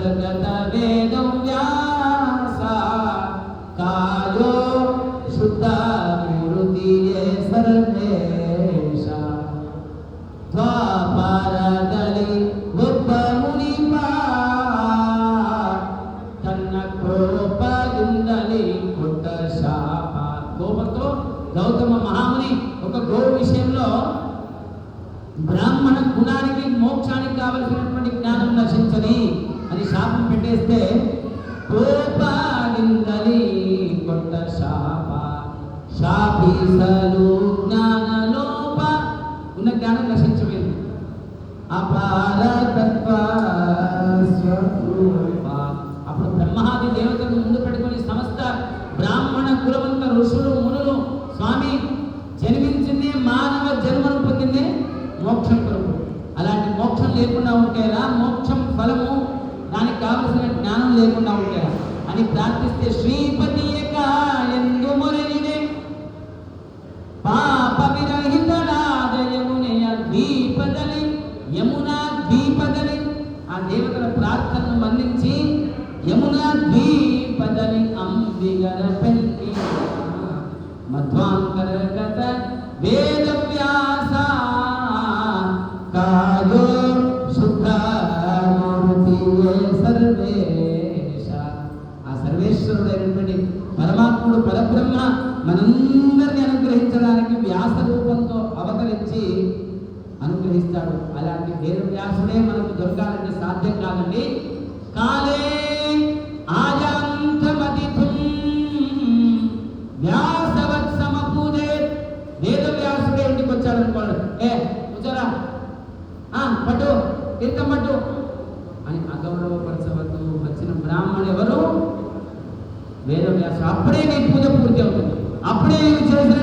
అంతర్గత వేదం వ్యాస కాయో శుద్ధ మూర్తియే ಸರ್ವೇಶ ದ್ವಾಪರದಲ್ಲಿ ಒಬ್ಬ ಮುನಿಪ ತನ್ನ ಕೋಪದಿಂದಲೇ ಕೊಟ್ಟ ಶಾಪ. కోపంతో గౌతమ మహాముని ఒక గోవు విషయంలో బ్రాహ్మణ గుణానికి మోక్షానికి కావలసినటువంటి జ్ఞానం నశించని అని శాపం పెట్టేస్తే కోపాగిందలి కొట్ట శాప శాపీసలు జ్ఞానలోప ఉన్న జ్ఞానం నశించలేదు. అపార తత్వ స్వరూప. అప్పుడు బ్రహ్మాది దేవతలను ముందు పెట్టుకొని సమస్త బ్రాహ్మణ కులవంత ఋషులు మునులు స్వామి జన్మించిందే మానవ జన్మను పొందిందే మోక్షం కొరకు. అలాంటి మోక్షం లేకుండా ఉంటేరా, మోక్షం ఫలము దానికి కావలసిన జ్ఞానం లేకుండా ఉంటేరా అని ప్రార్థిస్తే శ్రీపతి ఎందు మొరలినే పాప విరహితడాద యమునయ ద్వీపదలి యమునా ద్వీపదలి ఆ దేవతల ప్రార్థనను మన్నించి యమునా ద్వీపదలి అంబిగర పెంకి మధ్వాంతరగత వేద వ్యాస కాయో శుద్ధ మూర్తియే సర్వేశ. ఆ సర్వేశ్వరుడైనటువంటి పరమాత్ముడు పరబ్రహ్మ మనందరినీ అనుగ్రహించడానికి వ్యాస రూపంతో అవతరించి అనుగ్రహిస్తాడు. అలాంటి వేద వ్యాసుడే మనకు దొరకాలంటే సాధ్యం కాదండి. కాలే ఆయాంతమతిథుం వ్యాసవత్ సమపూజే. వేద వ్యాసుడే ఇంటికి వచ్చాడు అనుకోండి, కూర్చోరా, పట్టు తీర్థం పట్టు అని అగౌరవపరచవద్దు. వచ్చిన బ్రాహ్మణుడు ఎవరు? వేద వ్యాసుడు. అప్పుడే నీ పూజ పూర్తి అవుతుంది. అప్పుడే చేసిన